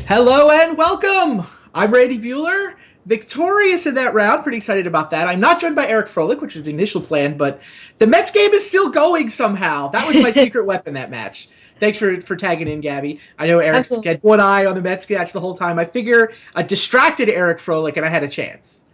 Hello and welcome! I'm Randy Bueller, victorious in that round. Pretty excited about that. I'm not joined by Eric Froelich, which was the initial plan, but the Mets game is still going somehow. That was my secret weapon that match. Thanks for tagging in, Gabby. I know Eric's Absolutely. had one eye on the Mets match the whole time. I figure I distracted Eric Froelich and I had a chance.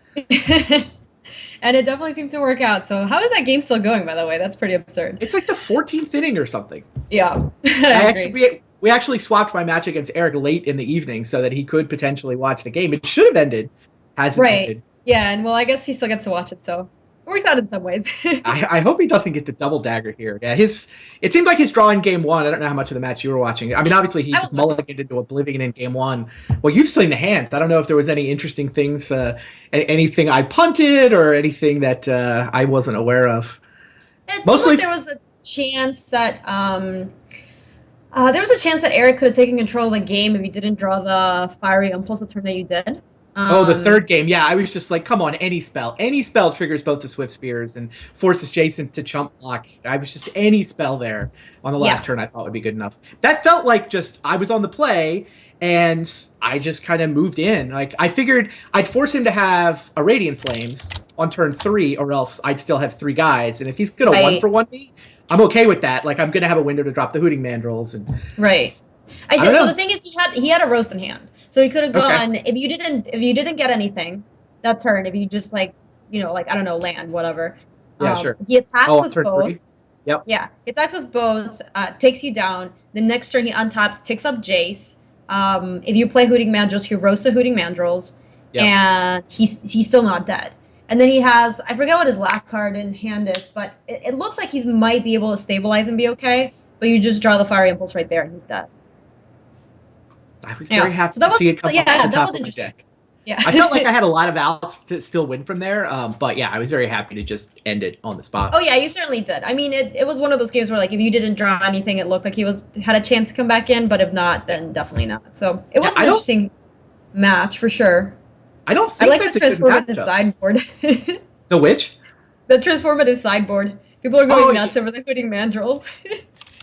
And it definitely seemed to work out. So how is that game still going, by the way? That's pretty absurd. It's like the 14th inning or something. Yeah, I I actually agree. we actually swapped my match against Eric late in the evening so that he could potentially watch the game. It should have ended, hasn't Right. ended. Yeah, and well, I guess he still gets to watch it, so it works out in some ways. I hope he doesn't get the double dagger here. Yeah, it seemed like his draw in game one. I don't know how much of the match you were watching. I mean, obviously he I just was watching. mulliganed into oblivion in game one. Well, you've seen the hands. I don't know if there was any interesting things, anything I punted or anything that I wasn't aware of. It seemed Mostly, like there was a chance that Eric could have taken control of the game if you didn't draw the fiery impulse turn that you did. oh, the Um, third game. Yeah, I was just like, come on, any spell triggers both the Swift Spears and forces Jason to chump block. I was just any spell there on the last yeah, turn I thought would be good enough. That felt like just I was on the play and I just kind of moved in. Like I figured I'd force him to have a Radiant Flames on turn 3, or else I'd still have 3 guys. And if he's gonna one right, for one me, I'm okay with that. Like I'm gonna have a window to drop the Hooting Mandrills, and right. I I don't said so. The know. thing is, he had a roast in hand, so he could have Okay, gone if you didn't get anything that turn. If you just like I don't know, land whatever. yeah, sure. He attacks Oh, on with turn both. 3. Yep. Yeah, he attacks with both. Takes you down. The next turn he untaps, takes up Jace. If you play Hooting Mandrills, he roasts the Hooting Mandrills, Yep. and he's still not dead. And then he has I forget what his last card in hand is, but it looks like he might be able to stabilize and be okay. But you just draw the Fiery Impulse right there, and he's dead. I was very Yeah. happy So to that see it was come off the yeah, that top was of my interesting. deck. I felt like Yeah. I had a lot of outs to still win from there, but yeah, I was very happy to just end it on the Oh spot. yeah, you certainly did. I mean, it was one of those games where like if you didn't draw anything, it looked like he was had a chance to come back in, but if not, then definitely not. So it Yeah, was an interesting match for sure. I don't I think like the that's a good transformative matchup. sideboard. The witch? The transformative sideboard. People are Oh, going nuts over the hooting mandrills.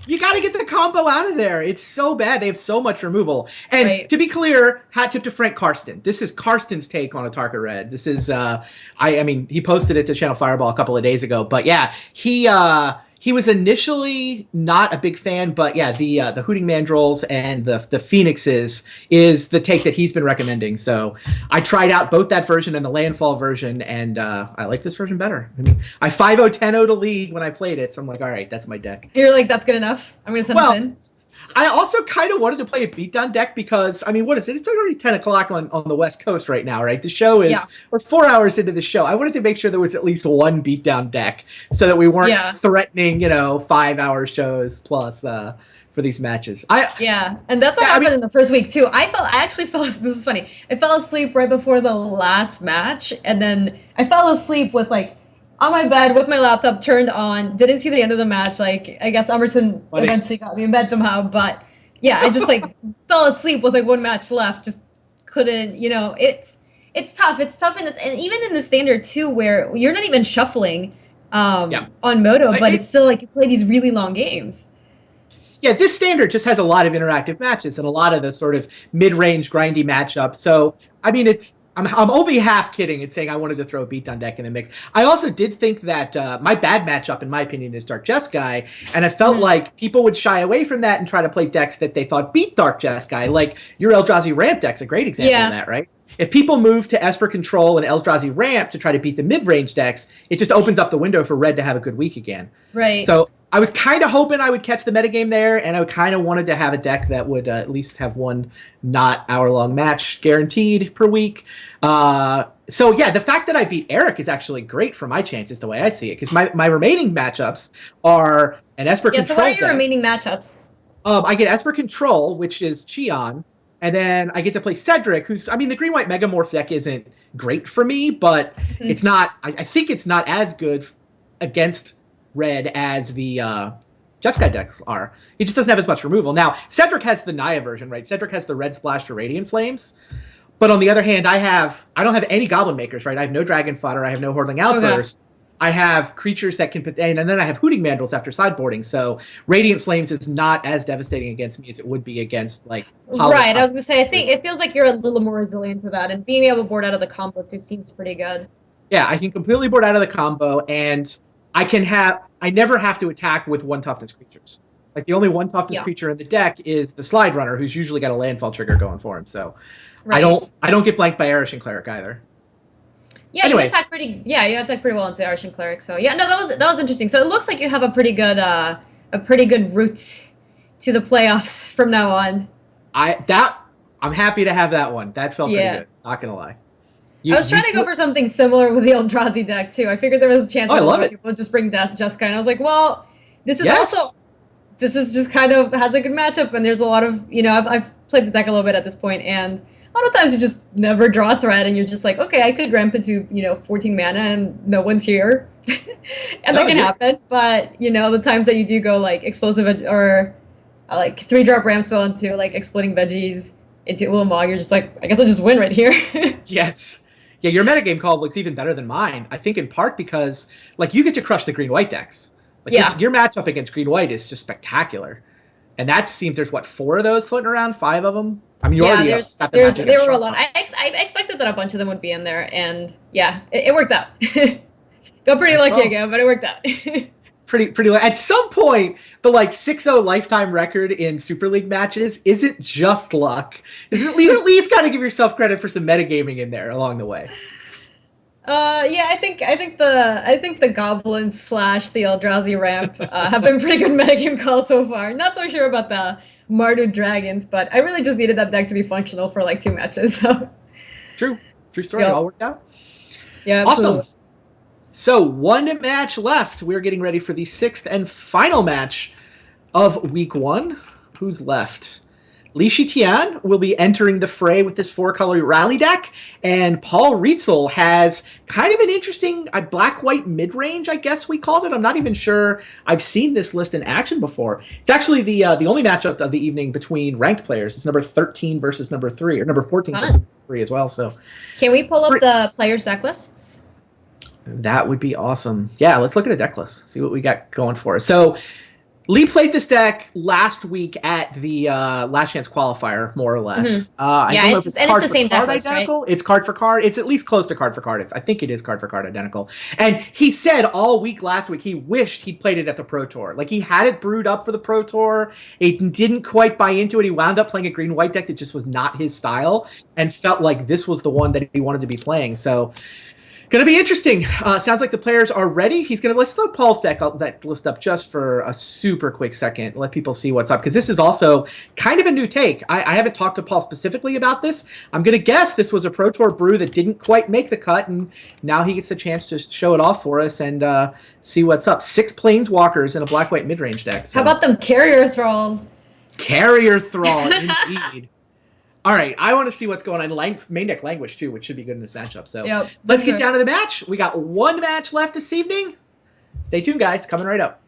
you got to get the combo out of there. It's so bad. They have so much removal. And Right. to be clear, hat tip to Frank Karsten. This is Karsten's take on a Tarka Red. This is I mean, he posted it to Channel Fireball a couple of days ago, but yeah, he was initially not a big fan, but yeah, the Hooting Mandrills and the Phoenixes is the take that he's been recommending. So I tried out both that version and the Landfall version, and I like this version better. I mean, I 5-0 10-0 to lead when I played it, so I'm like, all right, that's my deck. You're like, that's good enough. I'm gonna send this Well, in. I also kind of wanted to play a beatdown deck because, I mean, what is it? It's already 10 o'clock on the West Coast right now, right? The show Yeah. is, we're 4 hours into the show. I wanted to make sure there was at least one beatdown deck so that we weren't Yeah. threatening, 5-hour shows plus for these matches. Yeah. And that's what Yeah, I mean, happened in the first week too. I actually fell this is funny. I fell asleep right before the last match, and then I fell asleep with like on my bed with my laptop turned on, didn't see the end of the match. Like I guess Emerson funny. eventually got me in bed somehow, but yeah, I just like fell asleep with like one match left. Just couldn't, it's tough. It's tough in this, and even in the standard too, where you're not even shuffling Yeah. on Moto, but It, it's still like you play these really long games. yeah, this standard just has a lot of interactive matches and a lot of the sort of mid-range grindy matchups. So, I mean, I'm only half kidding and saying I wanted to throw a beatdown deck in the mix. I also did think that my bad matchup, in my opinion, is Dark Jeskai, and I felt Mhm. like people would shy away from that and try to play decks that they thought beat Dark Jeskai. Like your Eldrazi Ramp deck's a great example of Yeah. that, right? If people move to Esper Control and Eldrazi Ramp to try to beat the mid-range decks, it just opens up the window for Red to have a good week again. Right. So I was kind of hoping I would catch the metagame there, and I kind of wanted to have a deck that would at least have one not hour-long match guaranteed per week. So yeah, the fact that I beat Eric is actually great for my chances, the way I see it, because my remaining matchups are an Esper Yeah, so what Control are your deck. remaining matchups? I get Esper Control, which is Cheon, and then I get to play Cedric, who's, I mean, the Green-White Megamorph deck isn't great for me, but Mhm. it's not, I think it's not as good against Red as the Jeskai decks are. He just doesn't have as much removal. Now, Cedric has the Naya version, right? Cedric has the Red Splash for Radiant Flames. But on the other hand, I don't have any Goblin Makers, right? I have no Dragon Fodder, I have no Hordeling Okay. Outburst. I have creatures that can, and then I have Hooting Mandrills after sideboarding. So Radiant Flames is not as devastating against me as it would be against like Right, I was gonna say, I think it feels like you're a little more resilient to that, and being able to board out of the combo too seems pretty good. Yeah, I can completely board out of the combo, and I never have to attack with 1 toughness creatures. Like the only 1 toughness creature in the deck is the Slide Runner, who's usually got a landfall trigger going for him. So I don't get blanked by Arishan Cleric either. Yeah, anyway. You attack pretty well into Arishan Cleric. So yeah, no, that was interesting. So it looks like you have a pretty good route to the playoffs from now on. I'm happy to have that one. That felt pretty good. Not gonna lie. I was trying to go for something similar with the Eldrazi deck too. I figured there was a chance that people would just bring Jessica, and I was like, well, this is just kind of has a good matchup, and there's a lot of I've played the deck a little bit at this point, and a lot of times you just never draw a threat, and you're just like, okay, I could ramp into 14 mana and no one's here, and that can happen. But the times that you do go like explosive or like 3-drop ramp spell into like exploding veggies into Ulamog, you're just like, I guess I'll just win right here. Yes. Yeah, your metagame call looks even better than mine. I think in part because like you get to crush the green-white decks. Like your matchup against green-white is just spectacular. And that seems there's 4 of those floating around, 5 of them. I mean, there were a lot. I expected that a bunch of them would be in there, and yeah, it worked out. Got pretty lucky again, but it worked out. pretty. At some point, the 6-0 lifetime record in Super League matches isn't just luck. You at least got to give yourself credit for some metagaming in there along the way. Yeah, I think the goblins / the Eldrazi ramp have been pretty good metagame calls so far. Not so sure about the Mardu Dragons, but I really just needed that deck to be functional for 2 matches. So true story. It all worked out. Yeah, absolutely. Awesome. So 1 match left. We're getting ready for the 6th and final match of week 1. Who's left? Li Shitian will be entering the fray with this 4-color rally deck, and Paul Rietzl has kind of an interesting black-white mid-range, I guess we called it. I'm not even sure I've seen this list in action before. It's actually the only matchup of the evening between ranked players. It's number 13 versus number 3, or number 14 versus number 3 as well. So, can we pull up the players' deck lists? That would be awesome. Yeah, let's look at a deck list, see what we got going for us. So Lee played this deck last week at the Last Chance Qualifier, more or less. Mm-hmm. It's the same deck list, identical. Right? It's card for card. It's at least close to card for card. I think it is card for card identical. And he said all week last week he wished he played it at the Pro Tour. Like he had it brewed up for the Pro Tour. It didn't quite buy into it. He wound up playing a green-white deck that just was not his style and felt like this was the one that he wanted to be playing. So going to be interesting. Sounds like the players are ready. He's going to let's throw Paul's deck list up just for a super quick second. Let people see what's up because this is also kind of a new take. I haven't talked to Paul specifically about this. I'm going to guess this was a Pro Tour brew that didn't quite make the cut, and now he gets the chance to show it off for us and see what's up. 6 Planeswalkers in a black-white mid-range deck. So. How about them Carrier Thralls? Carrier Thrall, indeed. All right, I want to see what's going on. Main deck language, too, which should be good in this matchup. So let's get down to the match. We got 1 match left this evening. Stay tuned, guys. Coming right up.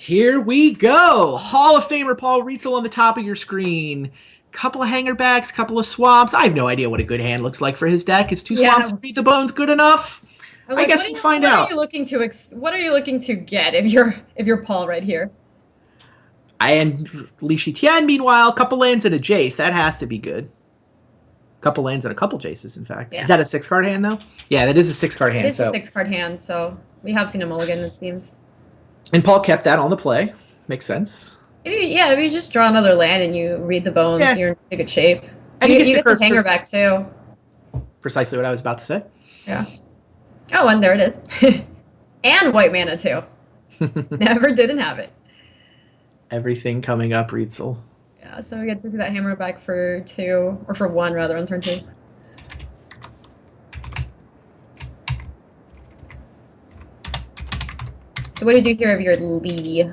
Here we go. Hall of Famer Paul Rietzl on the top of your screen. Couple of hangerbacks, couple of swamps. I have no idea what a good hand looks like for his deck. Is 2 swamps and Beat the Bones good enough? I guess we'll find out. What are you looking to get if you're Paul right here? And Li Shitian, meanwhile, couple lands and a Jace. That has to be good. Couple lands and a couple Jaces, in fact. Yeah. Is that a 6-card hand, though? Yeah, that is a 6-card hand. It is a 6-card hand, so we have seen a mulligan, it seems. And Paul kept that on the play. Makes sense. If you just draw another land and you read the bones, you're in pretty good shape. And you get the hanger back too. Precisely what I was about to say. Yeah. Oh, and there it is. And white mana too. Never didn't have it. Everything coming up, Rietzl. Yeah, so we get to see that hammer back for 2, or for 1 rather, on turn 2. So what do you do here if you're Lee?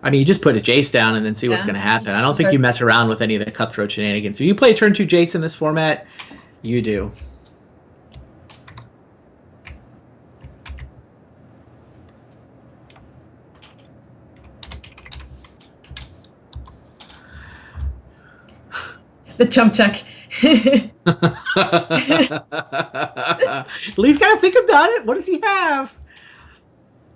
I mean, you just put a Jace down and then see what's going to happen. I don't think you mess around with any of the cutthroat shenanigans. So you play turn 2 Jace in this format, You do. The chump check. Lee's got to think about it. What does he have?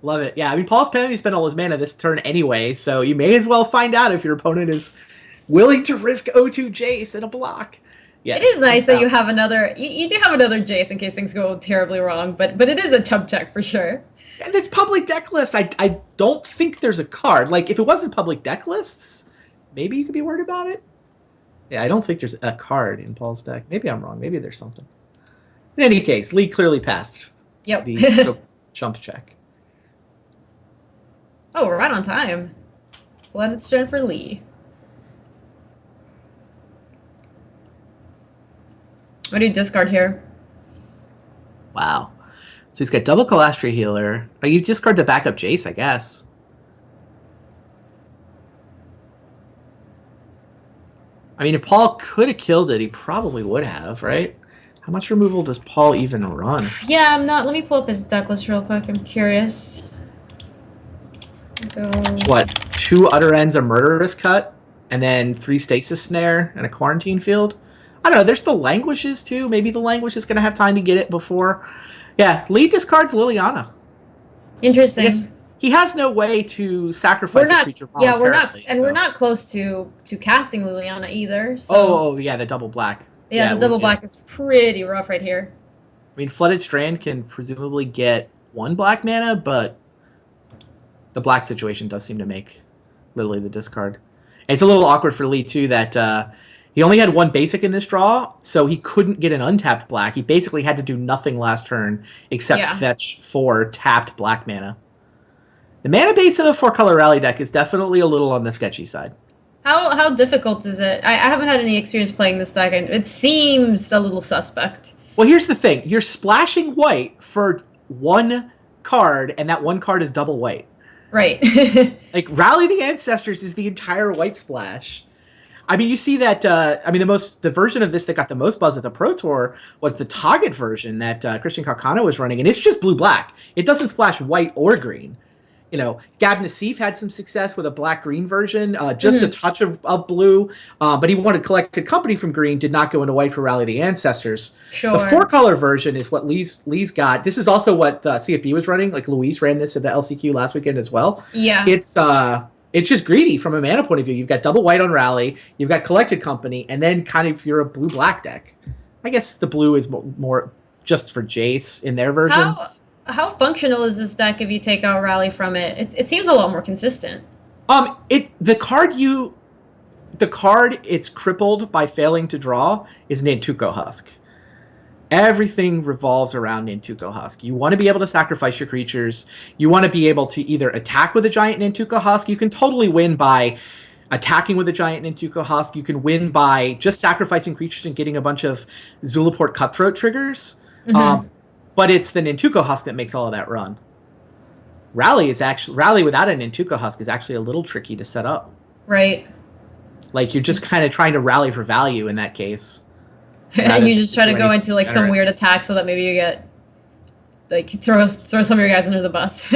Love it. Yeah, I mean, Paul's planning to spend all his mana this turn anyway, so you may as well find out if your opponent is willing to risk O2 Jace in a block. Yes, it is nice that you have another. You do have another Jace in case things go terribly wrong, but it is a chump check for sure. And it's public deck lists. I don't think there's a card. Like, if it wasn't public deck lists, maybe you could be worried about it. Yeah, I don't think there's a card in Paul's deck. Maybe I'm wrong. Maybe there's something. In any case, Lee clearly passed the chump check. Oh, we're right on time. Flooded Strand for Lee. What do you discard here? Wow. So he's got double Calastria Healer. Oh, you discard the backup Jace, I guess. I mean, if Paul could have killed it, he probably would have, right? How much removal does Paul even run? Yeah, I'm not. Let me pull up his deck list real quick. I'm curious. Go. What? 2 Utter Ends, a Murderous Cut, and then 3 Stasis Snare and a Quarantine Field? I don't know. There's the Languishes, too. Maybe the Languish is going to have time to get it before. Yeah, Lee discards Liliana. Interesting. He has no way to sacrifice a creature voluntarily. Yeah, we're not close to casting Liliana either. So. Oh, yeah, the double black. Yeah, the double black is pretty rough right here. I mean, Flooded Strand can presumably get 1 black mana, but the black situation does seem to make Lily the discard. And it's a little awkward for Lee, too, that he only had 1 basic in this draw, so he couldn't get an untapped black. He basically had to do nothing last turn except fetch 4 tapped black mana. The mana base of the 4-color rally deck is definitely a little on the sketchy side. How difficult is it? I haven't had any experience playing this deck, and it seems a little suspect. Well, here's the thing. You're splashing white for 1 card, and that 1 card is double white. Right. Like, Rally the Ancestors is the entire white splash. I mean, you see that, the version of this that got the most buzz at the Pro Tour was the Target version that Christian Calcano was running, and it's just blue-black. It doesn't splash white or green. You know, Gab Nassif had some success with a black-green version, just a touch of blue, but he wanted Collected Company from green, did not go into white for Rally the Ancestors. Sure. The 4-color version is what Lee's got. This is also what CFB was running. Like, Luis ran this at the LCQ last weekend as well. Yeah. It's just greedy from a mana point of view. You've got double white on Rally, you've got Collected Company, and then kind of you're a blue-black deck. I guess the blue is more just for Jace in their version. How functional is this deck if you take out Rally from it? It seems a lot more consistent. The card it's crippled by failing to draw is Nantuko Husk. Everything revolves around Nantuko Husk. You want to be able to sacrifice your creatures. You want to be able to either attack with a giant Nantuko Husk. You can totally win by attacking with a giant Nantuko Husk. You can win by just sacrificing creatures and getting a bunch of Zulaport Cutthroat triggers. Mm-hmm. But it's the Nantuko Husk that makes all of that run. Rally without a Nantuko Husk is actually a little tricky to set up. Right. Like, you're just kind of trying to rally for value in that case. And you just try to go into like some weird attack so that maybe you get like throw some of your guys under the bus.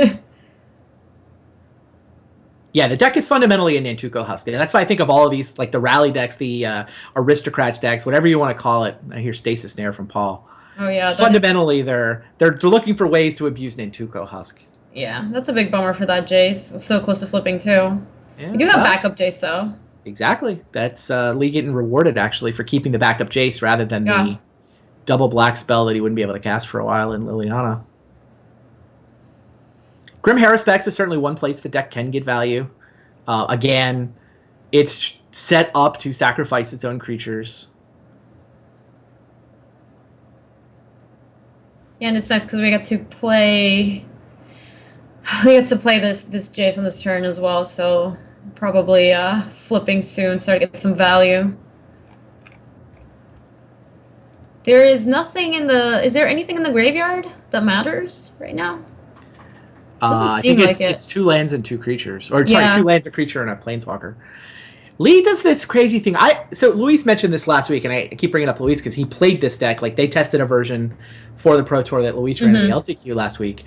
Yeah, the deck is fundamentally a Nantuko Husk. And that's why I think of all of these, like the Rally decks, the Aristocrats decks, whatever you want to call it. I hear Stasis Snare from Paul. Oh yeah. Fundamentally, they're looking for ways to abuse Nantuko Husk. Yeah, that's a big bummer for that Jace. We're so close to flipping too. Yeah, we do have backup Jace though. Exactly. That's Lee getting rewarded actually for keeping the backup Jace rather than the double black spell that he wouldn't be able to cast for a while in Liliana. Grim Haruspex is certainly one place the deck can get value. Again, it's set up to sacrifice its own creatures. Yeah, and it's nice because we get to play. We get to play this Jace on this turn as well, so probably flipping soon, start to get some value. There is nothing in the. Is there anything in the graveyard that matters right now? Doesn't seem like it. It's 2 lands and 2 creatures, or sorry, 2 lands, a creature, and a planeswalker. Lee does this crazy thing. So Luis mentioned this last week, and I keep bringing up Luis because he played this deck. Like, they tested a version for the Pro Tour that Luis ran in the LCQ last week.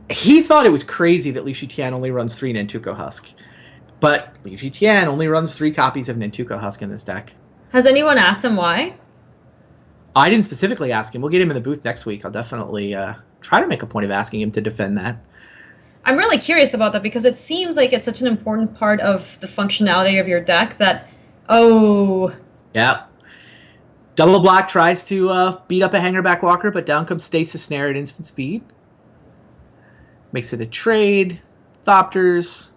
He thought it was crazy that Li Shitian only runs 3 Nantuko Husk. But Li Shitian only runs 3 copies of Nantuko Husk in this deck. Has anyone asked him why? I didn't specifically ask him. We'll get him in the booth next week. I'll definitely try to make a point of asking him to defend that. I'm really curious about that because it seems like it's such an important part of the functionality of your deck that, Yeah. Double Block tries to beat up a Hangerback Walker, but down comes Stasis Snare at instant speed. Makes it a trade. Thopters.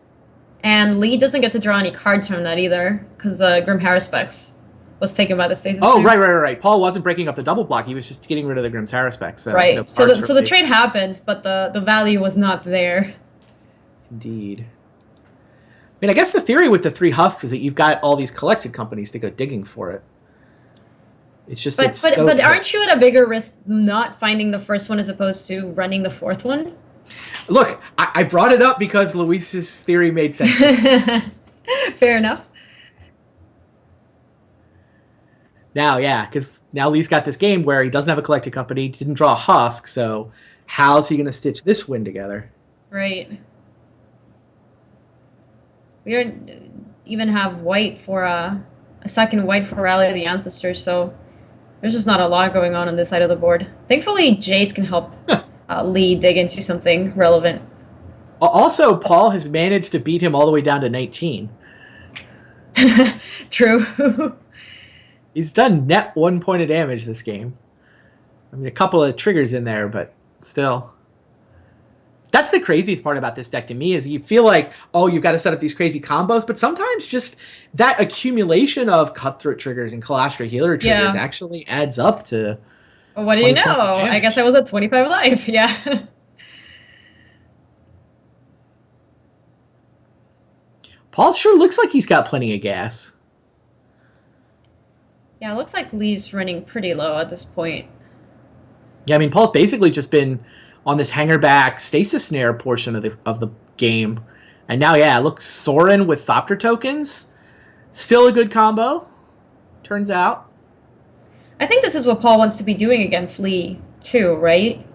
And Lee doesn't get to draw any cards from that either because Grim Haruspex was taken by the Stasis Oh, Snare. right. Paul wasn't breaking up the double block. He was just getting rid of the Grimm's Haruspex. So right. no So cards the trade happens, but the value was not there. Indeed. I mean, I guess the theory with the 3 Husks is that you've got all these collected companies to go digging for it. It's just But aren't you at a bigger risk not finding the first one as opposed to running the 4th one? Look, I brought it up because Luis's theory made sense. Fair enough. Now, yeah, because now Lee's got this game where he doesn't have a collected company, didn't draw a Husk, so how's he going to stitch this win together? Right. We don't even have white for a second white for Rally of the Ancestors, so there's just not a lot going on this side of the board. Thankfully, Jace can help Lee dig into something relevant. Also, Paul has managed to beat him all the way down to 19. True. He's done net 1 point of damage this game. I mean, a couple of triggers in there, but still. That's the craziest part about this deck to me is you feel like, oh, you've got to set up these crazy combos, but sometimes just that accumulation of Cutthroat triggers and Kalastra Healer triggers actually adds up to... Well, what do you know? I guess I was at 25 life, yeah. Paul sure looks like he's got plenty of gas. Yeah, it looks like Lee's running pretty low at this point. Yeah, I mean, Paul's basically just been on this hangerback Stasis Snare portion of the game. And now, yeah, look, Sorin with Thopter tokens. Still a good combo, turns out. I think this is what Paul wants to be doing against Lee, too, right?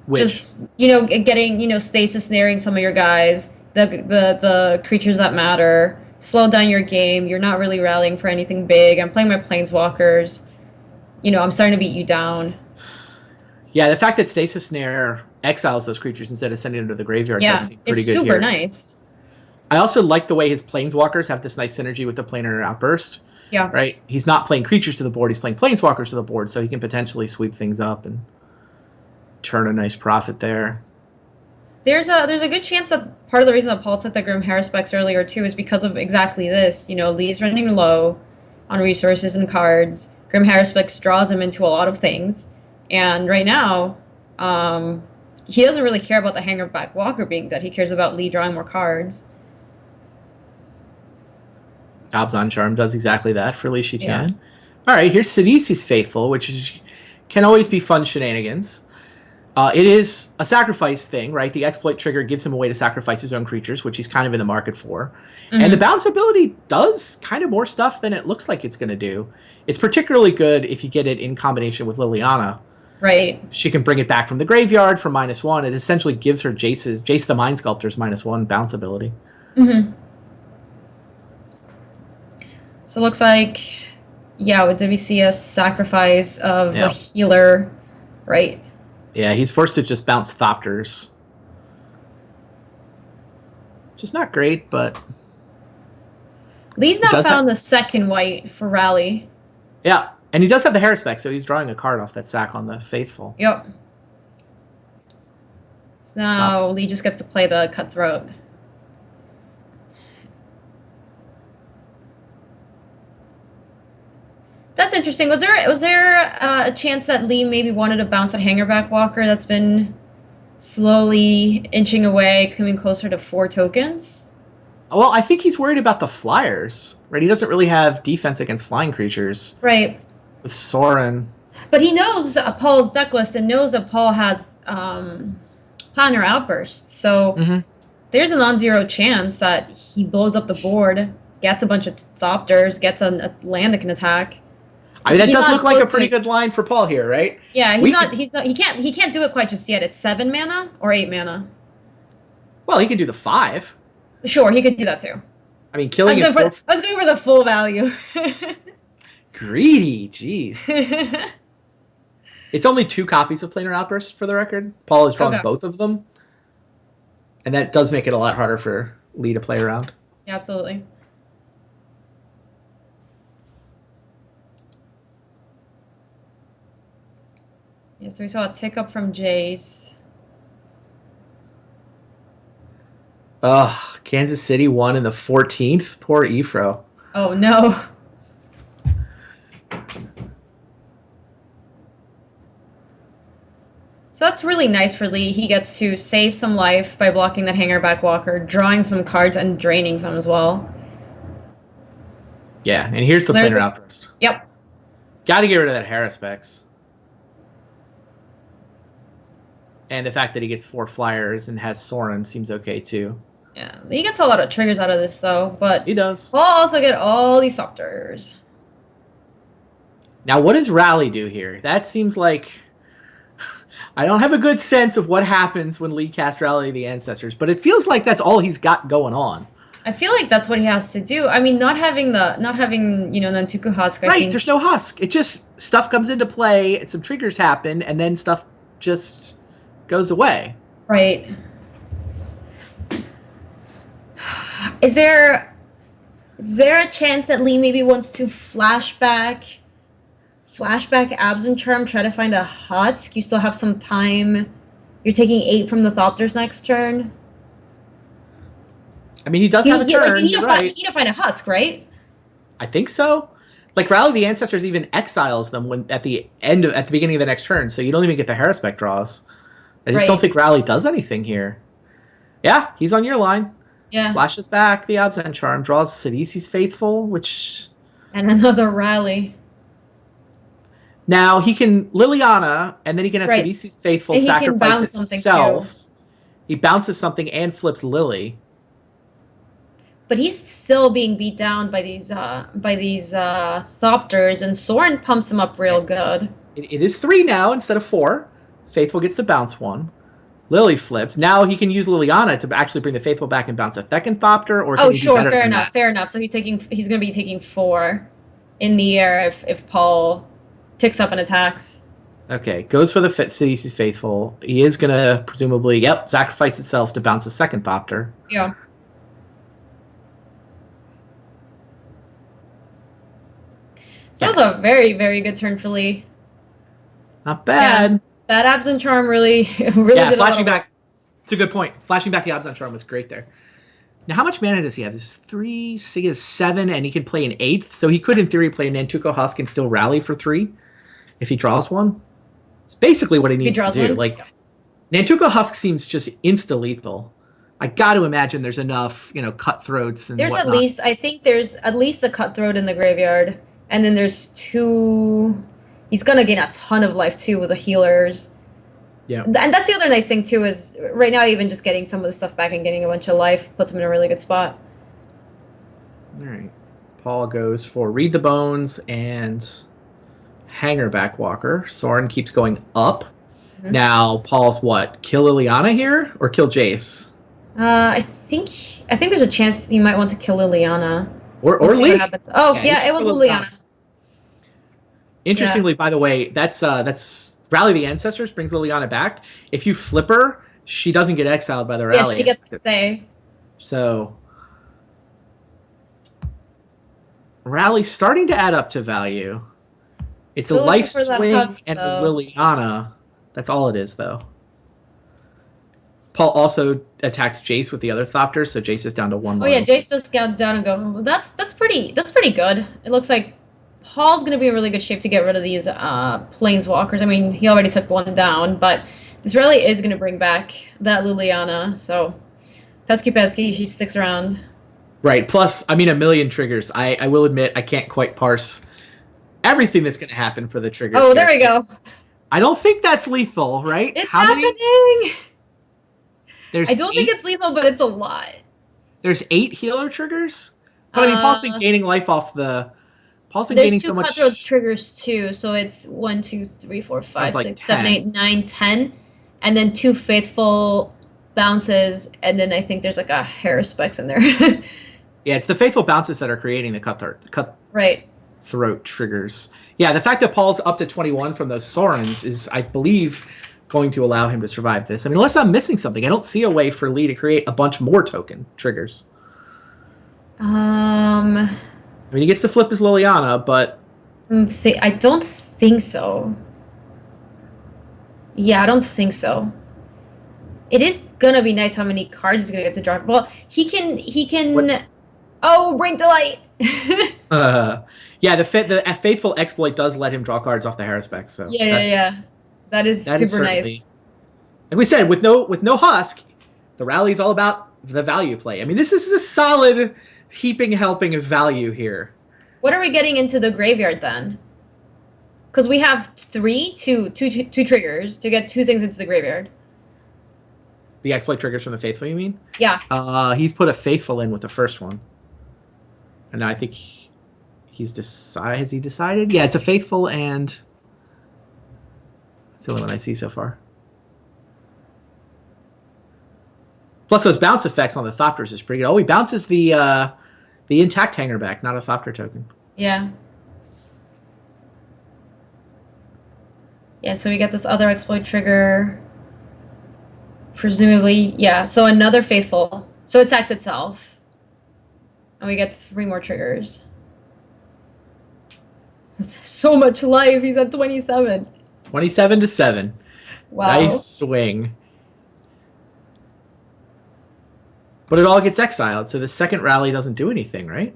Which? Just, getting, Stasis Snaring some of your guys, the creatures that matter, slow down your game, you're not really rallying for anything big, I'm playing my Planeswalkers, I'm starting to beat you down. Yeah, the fact that Stasis Snare exiles those creatures instead of sending them to the graveyard does seem pretty good here. It's super nice. I also like the way his Planeswalkers have this nice synergy with the Planar Outburst. Yeah. Right? He's not playing creatures to the board, he's playing Planeswalkers to the board, so he can potentially sweep things up and turn a nice profit there. There's a good chance that part of the reason that Paul took the Grim Haruspex earlier, too, is because of exactly this. Lee's running low on resources and cards. Grim Haruspex draws him into a lot of things. And right now, he doesn't really care about the Hangerback Walker being dead. He cares about Lee drawing more cards. Abzan Charm does exactly that for Li Shiqian. Yeah. All right, here's Sidisi's Faithful, which can always be fun shenanigans. It is a sacrifice thing, right? The exploit trigger gives him a way to sacrifice his own creatures, which he's kind of in the market for. Mm-hmm. And the bounce ability does kind of more stuff than it looks like it's going to do. It's particularly good if you get it in combination with Liliana. Right. She can bring it back from the graveyard for -1. It essentially gives her Jace the Mind Sculptor's -1 bounce ability. Mm-hmm. So it looks like, did we see a sacrifice of a healer, right? Yeah, he's forced to just bounce Thopters. Which is not great, but... Lee's now found the second white for Rally. Yeah, and he does have the Haruspex, so he's drawing a card off that sack on the Faithful. Yep. So now Lee just gets to play the Cutthroat. That's interesting. Was there a chance that Lee maybe wanted to bounce that Hangerback Walker that's been slowly inching away, coming closer to 4 tokens? Well, I think he's worried about the flyers, right? He doesn't really have defense against flying creatures. Right. With Sorin. But he knows Paul's deck list and knows that Paul has Planner Outbursts. So there's a non-zero chance that he blows up the board, gets a bunch of Thopters, gets a land that can attack. I mean, that He's does not look like a close to pretty it. good line for Paul here, right? Yeah, We he can't do it quite just yet. It's 7 mana or 8 mana. Well, he can do the 5. Sure, he could do that too. I mean, killing is I was going for the full value. greedy. Jeez. It's only 2 copies of Planar Outburst for the record. Paul has drawn Okay. both of them. And that does make it a lot harder for Lee to play around. Yeah, absolutely. Yeah, so we saw a tick up from Jace. Ugh, Kansas City won in the 14th. Poor Efro. Oh no. So that's really nice for Lee. He gets to save some life by blocking that Hangerback Walker, drawing some cards and draining some as well. Yeah, and here's the There's Planar a- Outburst. Yep. Got to get rid of that Harrispex. And the fact that he gets 4 flyers and has Soren seems okay too. Yeah, he gets a lot of triggers out of this though, but He does. we'll also get all these Thopters. Now, what does Rally do here? That seems like... I don't have a good sense of what happens when Lee casts Rally of the Ancestors, but it feels like that's all he's got going on. I feel like that's what he has to do. I mean, not having Nantuku Husk, I Right, think. there's no husk. It just... Stuff comes into play, and some triggers happen, and then stuff just goes away. Right. Is there a chance that Lee maybe wants to flashback Abs and Charm, try to find a husk? You still have some time. You're taking 8 from the Thopters next turn. I mean, he does have a turn, you need you're to right. you need to find a husk, right? I think so. Like, Rally of the Ancestors even exiles them when at the beginning of the next turn, so you don't even get the Harrispeck draws. I just don't think Rally does anything here. Yeah, he's on your line. Yeah. Flashes back the Absent Charm, draws Sidisi's Faithful, which... And another Rally. Now, he can Liliana, and then he can have Right. Sidisi's Faithful And he can sacrifice bounce something, itself. He bounces something and flips Lily. But he's still being beat down by these Thopters, and Soren pumps him up real good. It is 3 now instead of 4. Faithful gets to bounce 1. Lily flips. Now he can use Liliana to actually bring the Faithful back and bounce a second Thopter. Or can Oh, he do sure, better fair than enough, that? fair enough. So he's going to be taking 4 in the air if Paul ticks up and attacks. Okay, goes for the Sidisi's Faithful. He is going to presumably, sacrifice itself to bounce a second Thopter. Yeah. So that was a very, very good turn for Lee. Not bad. Yeah. That Absent Charm really did Yeah, a lot flashing of- back. It's a good point. Flashing back the Absent Charm was great there. Now, how much mana does he have? This is 3, he has 7, and he can play an 8th. So he could, in theory, play Nantuko Husk and still rally for 3 if he draws one. It's basically what he needs to draws do. one? Like, Nantuko Husk seems just insta-lethal. I got to imagine there's enough, cutthroats and whatnot. I think there's at least a Cutthroat in the graveyard. And then there's 2... He's going to gain a ton of life, too, with the healers. Yeah. And that's the other nice thing, too, is right now even just getting some of the stuff back and getting a bunch of life puts him in a really good spot. All right. Paul goes for Read the Bones and Hangerback Walker. Soren keeps going up. Mhm. Now, Paul's what? Kill Liliana here or kill Jace? I think there's a chance you might want to kill Liliana. Or We'll see Lee. what happens. Oh, Yeah, yeah, you it was still Liliana. Interestingly, by the way, that's Rally the Ancestors brings Liliana back. If you flip her, she doesn't get exiled by the Rally. Yeah, she gets to stay. So Rally's starting to add up to value. It's Still a life looking for that swing husk, and though. a Liliana. That's all it is, though. Paul also attacks Jace with the other Thopters, so Jace is down to 1 Oh yeah, life. Jace does scout down and go. Well, that's pretty good. It looks like Paul's gonna be in really good shape to get rid of these planeswalkers. I mean, he already took 1 down, but this really is gonna bring back that Liliana. So pesky, she sticks around. Right. Plus, I mean, a million triggers. I will admit I can't quite parse everything that's going to happen for the triggers. Oh, here. there we go. I don't think that's lethal, right? It's How many? happening. There's I don't think it's lethal, but it's a lot. There's 8 healer triggers. But I mean, Paul's been gaining life off the. Paul's been There's gaining two so cutthroat much. triggers too, so it's 1, 2, 3, 4, Sounds 5, like 6, 7, 10. 8, 9, 10, and then 2 faithful bounces, and then I think there's like a hair specs in there. Yeah, it's the faithful bounces that are creating the Right. cutthroat triggers. Yeah, the fact that Paul's up to 21 from those Sorens is, I believe, going to allow him to survive this. I mean, unless I'm missing something, I don't see a way for Lee to create a bunch more token triggers. I mean, he gets to flip his Liliana, but I don't think so. Yeah, I don't think so. It is gonna be nice how many cards he's gonna get to draw. Well, he can. What- Oh, bring delight. yeah, the faithful exploit does let him draw cards off the Harrispec. So Yeah. That is super nice. Like we said, with no husk, the rally is all about the value play. I mean, this is a solid heaping helping of value here. What are we getting into the graveyard then? Because we have two triggers to get 2 things into the graveyard. The exploit triggers from the faithful, you mean? Yeah. He's put a faithful in with the first one, and I think has he decided? Yeah, it's a faithful, and that's the only one I see so far. Plus those bounce effects on the Thopters is pretty good. Oh, he bounces the intact hanger back, not a Thopter token. Yeah. Yeah, so we get this other exploit trigger. Presumably, yeah. So another faithful. So it attacks itself. And we get 3 more triggers. So much life. He's at 27. 27 to 7. Wow. Nice swing. But it all gets exiled, so the second rally doesn't do anything, right?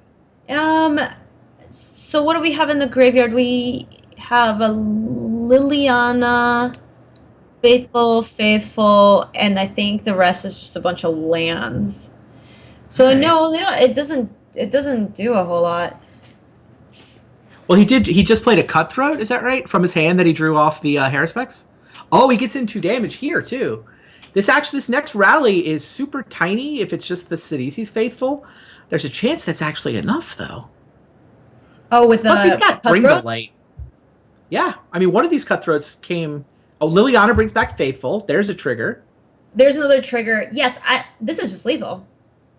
So what do we have in the graveyard? We have a Liliana, Faithful, and I think the rest is just a bunch of lands. So Okay. no, they don't. It doesn't do a whole lot. Well, he did. He just played a Cutthroat, is that right? From his hand that he drew off the Harrispec? Oh, he gets in 2 damage here too. This next rally is super tiny. If it's just the cities he's faithful, there's a chance that's actually enough though. Oh, with the Plus he's got Bring the cutthroats? Light. Yeah, I mean one of these Cutthroats came. Oh, Liliana brings back faithful. There's a trigger. There's another trigger. Yes, this is just lethal.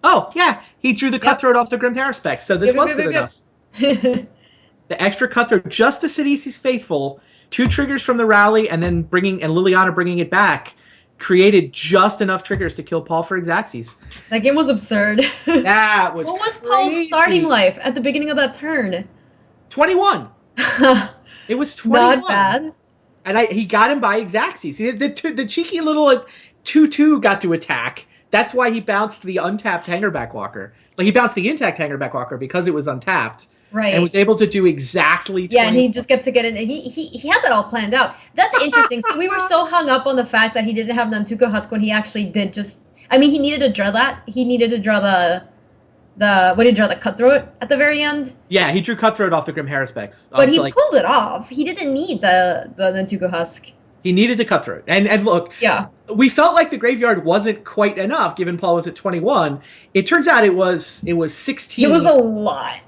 Oh yeah, he drew the Cutthroat off the Grim Harrispec, so this was good enough. The extra Cutthroat, just the cities he's faithful, 2 triggers from the rally, and then Liliana bringing it back, created just enough triggers to kill Paul for Xaxes. That game was absurd. That was What was crazy. Paul's starting life at the beginning of that turn? 21. It was 21. Not bad. And he got him by Xaxes. The cheeky little 2/2 got to attack. That's why he bounced the untapped Hangerback Walker. Like he bounced the intact Hangerback Walker because it was untapped. Right. And was able to do exactly 20. Yeah, and he just gets to get in. He had that all planned out. That's interesting. See, we were so hung up on the fact that he didn't have Nantuko Husk when he actually did just... I mean, he needed to draw that. He needed to draw what did he draw? The Cutthroat at the very end? Yeah, he drew Cutthroat off the Grim Harrispec. But he pulled it off. He didn't need the Nantuko Husk. He needed the Cutthroat. And look, Yeah. we felt like the graveyard wasn't quite enough, given Paul was at 21. It turns out it was 16. It was a lot.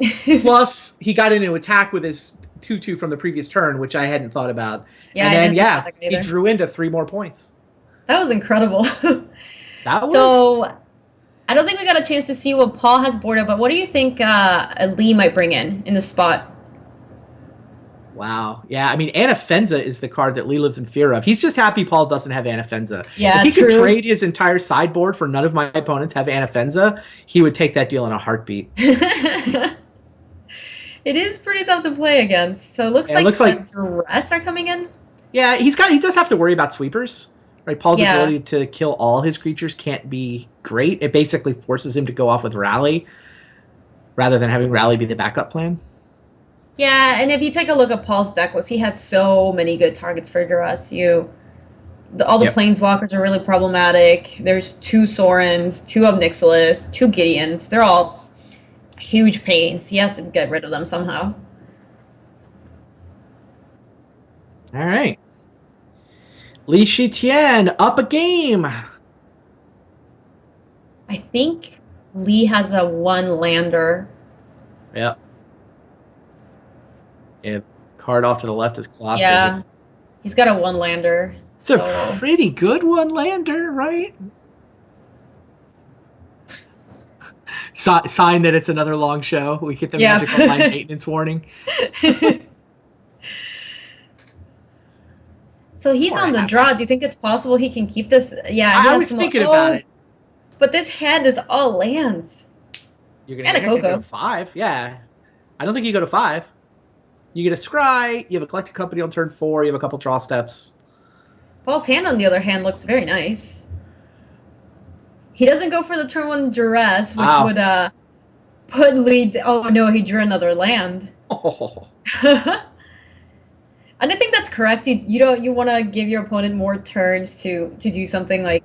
Plus, he got into attack with his 2/2 from the previous turn, which I hadn't thought about. Yeah, and I then, didn't think about that he either. drew into 3 more points. That was incredible. That was... So, I don't think we got a chance to see what Paul has boarded, but what do you think Lee might bring in the spot? Wow. Yeah, I mean, Anafenza is the card that Lee lives in fear of. He's just happy Paul doesn't have Anafenza. Yeah, if he true. could trade his entire sideboard for none of my opponents have Anafenza, he would take that deal in a heartbeat. It is pretty tough to play against. So it looks like the rest are coming in. Yeah, he does have to worry about sweepers. Right, Paul's ability to kill all his creatures can't be great. It basically forces him to go off with Rally rather than having Rally be the backup plan. Yeah, and if you take a look at Paul's deck list, he has so many good targets for Duress. All the Planeswalkers are really problematic. There's 2 Sorens, 2 Obnixilis, 2 Gideons. They're all huge pains. He has to get rid of them somehow. All right. Li Shitian up a game. I think Lee has a 1 lander. Yep. Yeah. Card off to the left is Cloth. Yeah. He's got a one lander. It's a So pretty good one lander, right? Sign that it's another long show. We get the Yeah. Magic Online maintenance warning. So he's on the draw. Do you think it's possible he can keep this? Yeah, he I has was some- thinking about it. But this hand is all lands. You're And a gonna go Coco. to 5. Yeah. I don't think you go to 5. You get a scry, you have a collected company on turn 4, you have a couple draw steps. Paul's hand, on the other hand, looks very nice. He doesn't go for the turn 1 duress, which Wow. would put lead. Oh no, he drew another land. Oh. And I think that's correct. You want to give your opponent more turns to do something like,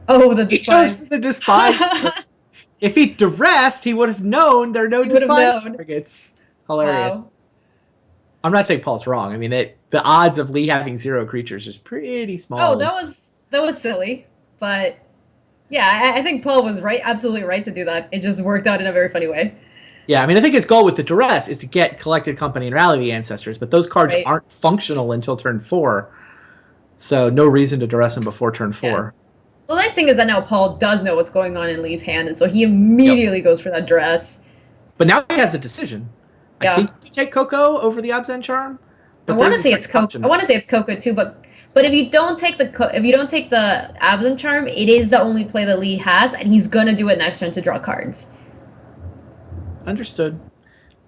oh, the He goes despise. for the despise. If he duressed, he would have known there are no He would have despise known. targets. Hilarious. Wow. I'm not saying Paul's wrong. I mean, the odds of Lee having 0 creatures is pretty small. Oh, that was silly, but yeah, I think Paul was right, absolutely right to do that. It just worked out in a very funny way. Yeah, I mean, I think his goal with the duress is to get collected company and rally the ancestors, but those cards Right. aren't functional until turn 4, so no reason to duress him before turn 4. The nice thing is that now Paul does know what's going on in Lee's hand, and so he immediately goes for that duress. But now he has a decision. Yeah. I think you take Coco over the Absent Charm. I want to say it's Coco. I want to say it's Coco too, but if you don't take the Absent Charm, it is the only play that Lee has, and he's gonna do it next turn to draw cards. Understood.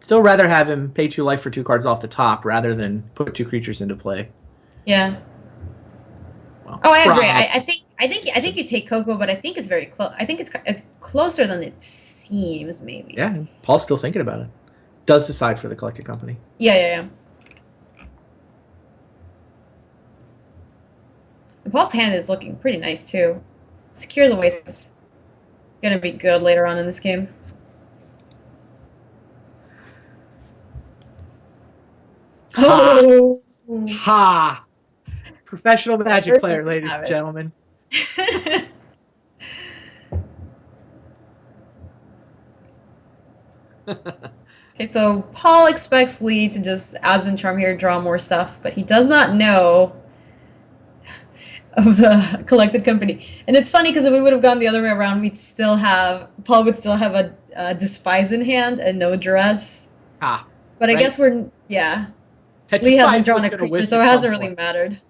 Still rather have him pay 2 life for 2 cards off the top rather than put 2 creatures into play. Yeah. Well, Oh, I agree. I think you take Coco, but I think it's very close. I think it's closer than it seems, maybe. Yeah, Paul's still thinking about it. Does decide for the collected company. Yeah. And Paul's hand is looking pretty nice too. Secure the Waste is gonna be good later on in this game. Oh. Ha! Professional Magic player, ladies Have and it. gentlemen. Okay, so Paul expects Lee to just Absent Charm here, draw more stuff, but he does not know of the collected company. And it's funny because if we would have gone the other way around, Paul would still have a Despise in hand and no Duress. Ah. But I Right. guess yeah. That Lee Despise hasn't drawn was a gonna creature, win so it at hasn't some really point. mattered.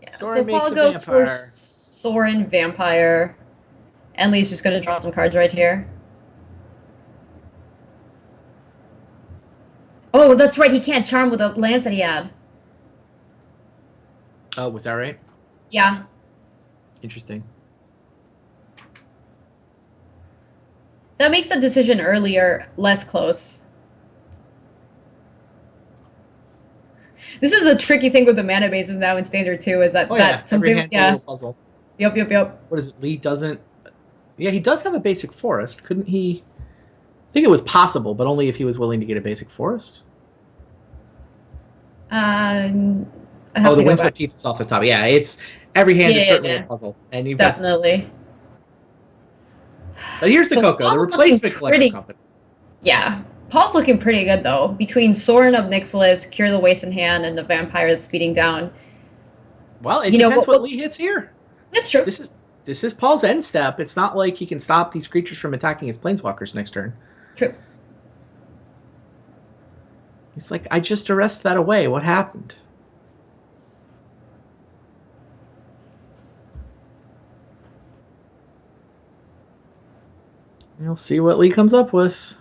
Yeah, Sorin so makes Paul a goes vampire. for Sorin Vampire. And Lee's just going to draw some cards right here. Oh, that's right. He can't charm with the lands that he had. Oh, was that right? Yeah. Interesting. That makes the decision earlier less close. This is the tricky thing with the mana bases now in Standard 2 is that Oh yeah, every something hand's a little puzzle. Yep. What is it? Lee doesn't. Yeah, he does have a basic forest. Couldn't he? I think it was possible, but only if he was willing to get a basic forest. I have Oh, to the go Windswept back. Heath is off the top. Yeah, it's every hand is Yeah, certainly yeah. a puzzle, and you've got. Definitely. But here's the So Coco, the Paul's looking replacement collector pretty- company. Yeah. Paul's looking pretty good though. Between Sorin of Nixilis, Cure the Waste in hand, and the Vampire that's speeding down. Well, it You know, depends what- what Lee hits here. That's true. This is Paul's end step. It's not like he can stop these creatures from attacking his planeswalkers next turn. True. He's like, I just arrested that away. What happened? We'll see what Lee comes up with.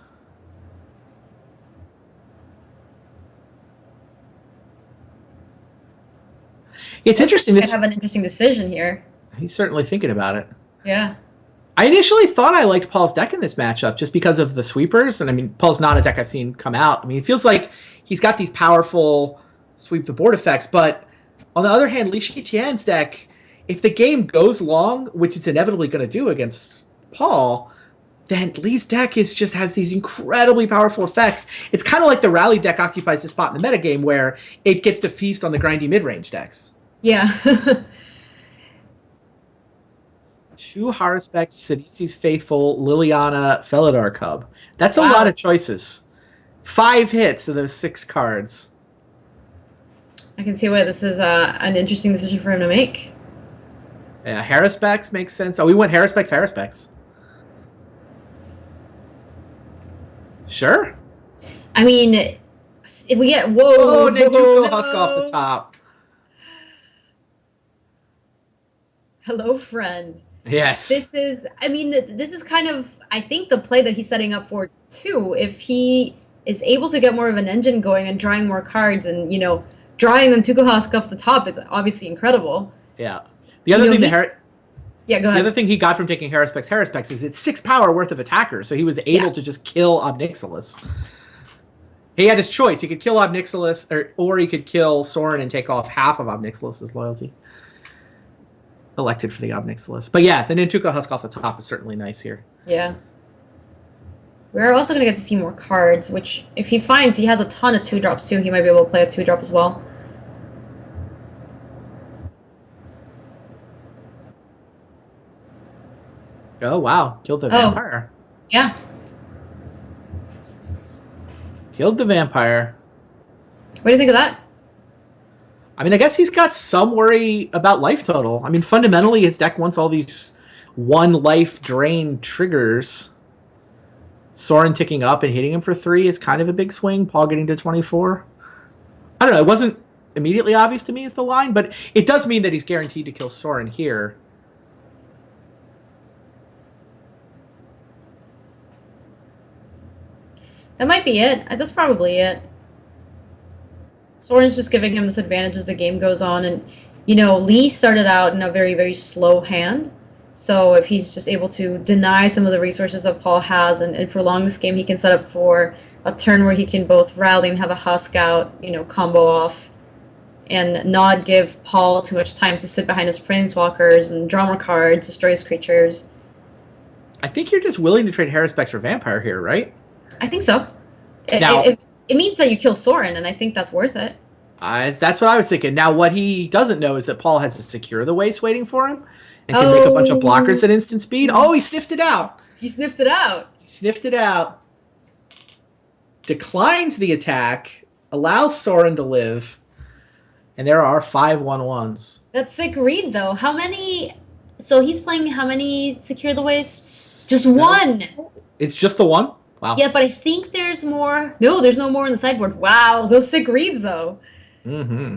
It's interesting. I This have an interesting decision here. he's certainly thinking about it. Yeah. I initially thought I liked Paul's deck in this matchup just because of the sweepers. And I mean, Paul's not a deck I've seen come out. I mean, it feels like he's got these powerful sweep the board effects. But on the other hand, Li Shiqian's deck, if the game goes long, which it's inevitably going to do against Paul, then Lee's deck just has these incredibly powerful effects. It's kind of like the rally deck occupies the spot in the metagame where it gets to feast on the grindy mid-range decks. Yeah. 2 Haruspecs, Sidisi's Faithful, Liliana, Felidar Cub. That's a lot Wow. of choices. 5 hits of those 6 cards. I can see why this is an interesting decision for him to make. Yeah, Haruspecs makes sense. Oh, we went Haruspecs, Haruspecs. Sure. I mean, if we get Oh, Nantuko no. Husk off the top. Hello, friend. Yes. This is, I mean, this is kind of, I think, the play that he's setting up for too. If he is able to get more of an engine going and drawing more cards, and drawing them to Husk off the top is obviously incredible. Yeah. The other thing yeah, go the other ahead. thing he got from taking Haruspecs is it's 6 power worth of attackers, so he was able to just kill Obnixilis. He had his choice. He could kill Obnixilis, or he could kill Sorin and take off half of Obnixilis' loyalty. Elected for the Obnixilis. But yeah, the Nantuko Husk off the top is certainly nice here. Yeah. We're also going to get to see more cards, which, if he finds he has a ton of 2-drops too, he might be able to play a 2-drop as well. Oh, wow. Killed the vampire. Yeah. Killed the vampire. What do you think of that? I mean, I guess he's got some worry about life total. I mean, fundamentally, his deck wants all these 1 life drain triggers. Sorin ticking up and hitting him for 3 is kind of a big swing. Paul getting to 24. I don't know. It wasn't immediately obvious to me as the line, but it does mean that he's guaranteed to kill Sorin here. That might be it. That's probably it. Soren's just giving him this advantage as the game goes on, and Lee started out in a very, very slow hand. So if he's just able to deny some of the resources that Paul has and prolong this game, he can set up for a turn where he can both rally and have a Husk out, combo off, and not give Paul too much time to sit behind his Planeswalkers and draw more cards, destroy his creatures. I think you're just willing to trade Haruspecs for Vampire here, right? I think so. Now, It means that you kill Sorin, and I think that's worth it. that's what I was thinking. Now, what he doesn't know is that Paul has to secure the waste waiting for him and can make a bunch of blockers at instant speed. Oh, he sniffed it out. He sniffed it out. He sniffed it out. Declines the attack. Allows Sorin to live. And there are 5/1/1s. That's sick read, though. How many... So he's playing how many Secure the Waste? Just 1! It's just the 1? Wow. Yeah, but I think there's more. No, there's no more on the sideboard. Wow, those sick reads, though. Mm-hmm.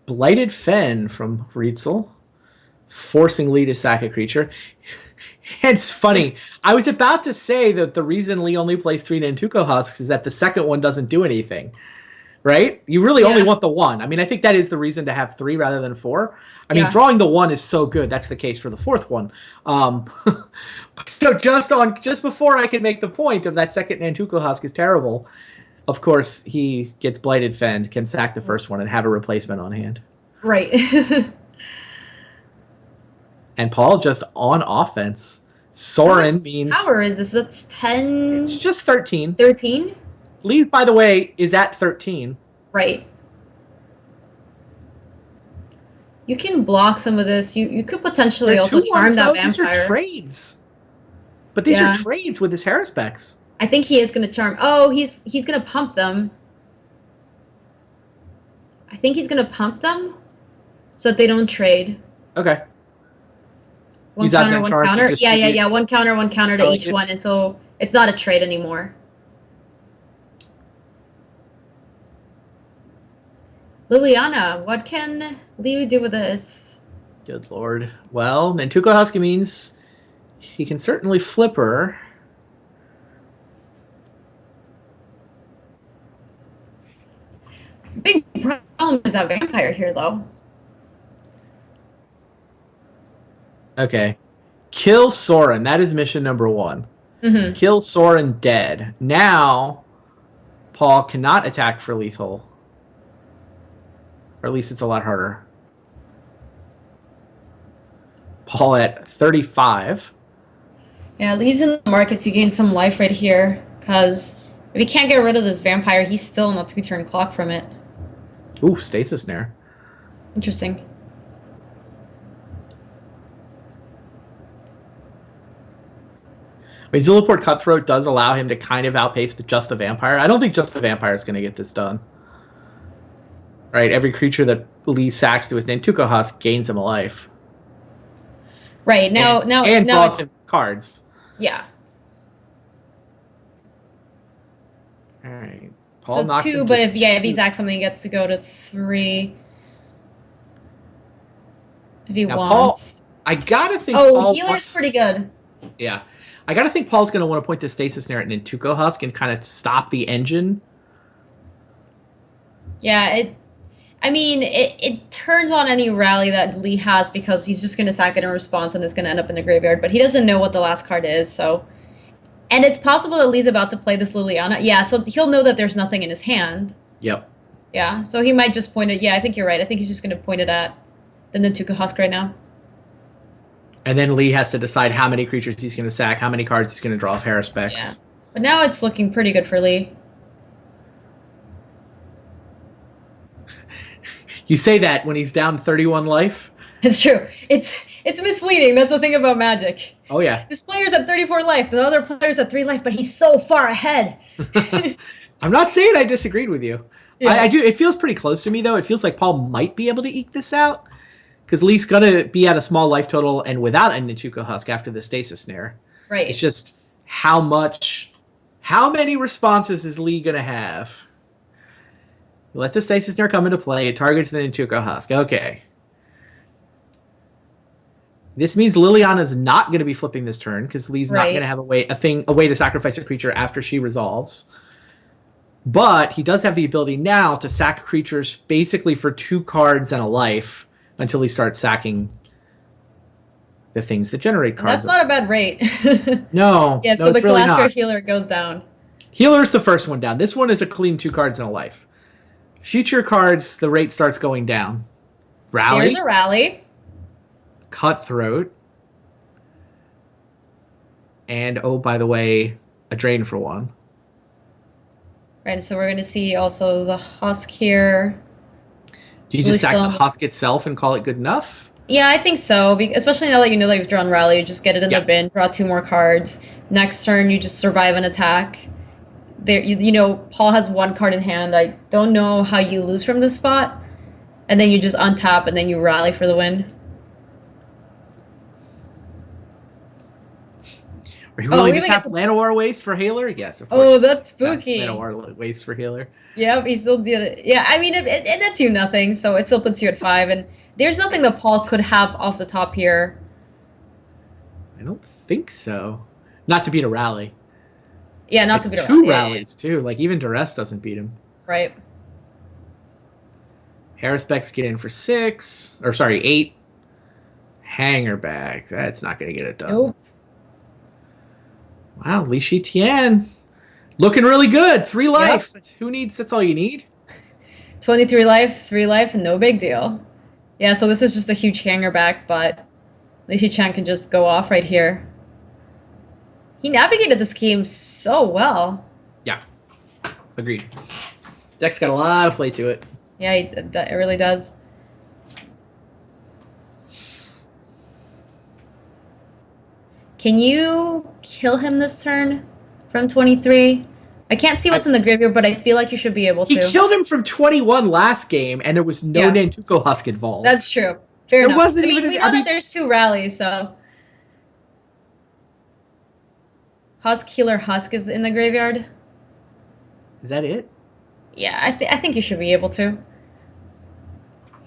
Blighted Fen from Rietzl, forcing Lee to sack a creature. It's funny. I was about to say that the reason Lee only plays 3 Nantuko Husks is that the second one doesn't do anything. Right? You really only want the 1. I mean, I think that is the reason to have 3 rather than 4. I mean, drawing the 1 is so good. That's the case for the 4th one. So just before I could make the point of that second Nantuko Husk is terrible, of course, he gets Blighted Fend, can sack the first one, and have a replacement on hand. Right. And Paul just on offense. Sorin means... How much power is this? That's 10... It's just 13. 13? Lee, by the way, is at 13. Right. You can block some of this. You could potentially also charm that vampire. These are trades. But these are trades with his Haruspecs. I think he is going to charm. Oh, he's going to pump them. I think he's going to pump them so that they don't trade. Okay. One counter, one counter. Yeah. One counter to each one. And so it's not a trade anymore. Liliana, what can Lee do with this? Good lord. Well, Nantuko Husky means he can certainly flip her. Big problem is that vampire here, though. Okay. Kill Sorin. That is mission number 1. Mm-hmm. Kill Sorin dead. Now, Paul cannot attack for lethal. Or at least it's a lot harder. Paul at 35. Yeah, Lee's in the market to gain some life right here. Because if he can't get rid of this vampire, he's still on a 2-turn clock from it. Ooh, stasis snare. Interesting. I mean, Zulaport Cutthroat does allow him to kind of outpace just the vampire. I don't think just the vampire is going to get this done. Right, every creature that Lee sacks to his Nantuko Husk gains him a life. Right, now draws it's, him cards. yeah. All right. So knocks 2, him but to if he 2. sacks something, he gets to go to 3. If he Now, wants. I gotta think Paul healer's pretty good. Yeah. I gotta think Paul's gonna want to point the Stasis Snare at Nantuko Husk and kind of stop the engine. Yeah, it turns on any rally that Lee has because he's just gonna sack it in response and it's gonna end up in the graveyard, but he doesn't know what the last card is, so. And it's possible that Lee's about to play this Liliana. Yeah, so he'll know that there's nothing in his hand. Yep. Yeah, so he might just point it. Yeah, I think you're right. I think he's just going to point it at the Nantuko Husk right now. And then Lee has to decide how many creatures he's going to sack, how many cards he's going to draw off Haruspex. Yeah. But now it's looking pretty good for Lee. You say that when he's down 31 life? It's true. It's misleading. That's the thing about Magic. Oh, yeah. This player's at 34 life. The other player's at 3 life, but he's so far ahead. I'm not saying I disagreed with you. Yeah. I do. It feels pretty close to me, though. It feels like Paul might be able to eke this out. Because Lee's going to be at a small life total and without a Nantuko Husk after the Stasis Snare. Right. It's just how many responses is Lee going to have? Let the Stasis Snare come into play. It targets the Nantuko Husk. Okay. This means Liliana's not going to be flipping this turn because Lee's not going to have a way to sacrifice a creature after she resolves. But he does have the ability now to sack creatures basically for 2 cards and a life until he starts sacking the things that generate cards. That's not a bad rate. No. Yeah, no, so the really Galasker Healer goes down. Healer is the first one down. This one is a clean 2 cards and a life. Future cards, the rate starts going down. Rally. There's a rally. Cutthroat. And, oh, by the way, a drain for 1. Right, so we're going to see also the Husk here. Do you just sack the Husk itself and call it good enough? Yeah, I think so. Especially now that you know that you've drawn Rally, you just get it in the bin, draw 2 more cards. Next turn, you just survive an attack. There, you know, Paul has 1 card in hand. I don't know how you lose from this spot. And then you just untap and then you rally for the win. Are you willing to tap Llanowar Waste for Healer? Yes, of course. Oh, that's spooky. Llanowar Waste for Healer. Yeah, he still did it. Yeah, I mean, it nets you nothing, so it still puts you at 5. And there's nothing that Paul could have off the top here. I don't think so. Not to beat a rally. Yeah, not to beat a rally. 2 rallies, too. Like, even Duress doesn't beat him. Right. Haruspex get in for 6. Or, sorry, 8. Hanger back. That's not going to get it done. Nope. Wow, Li Tian. Looking really good. 3 life. Yep. Who needs? That's all you need. 23 life, 3 life, and no big deal. Yeah, so this is just a huge hanger back, but Li Chan can just go off right here. He navigated this game so well. Yeah. Agreed. Deck's got a lot of play to it. Yeah, it really does. Can you kill him this turn from 23? I can't see what's in the graveyard, but I feel like you should be able to. He killed him from 21 last game, and there was no Nantuko Husk involved. That's true. Fair enough. Wasn't we even. We know that there's 2 rallies, so. Husk Healer Husk is in the graveyard. Is that it? Yeah, I think you should be able to.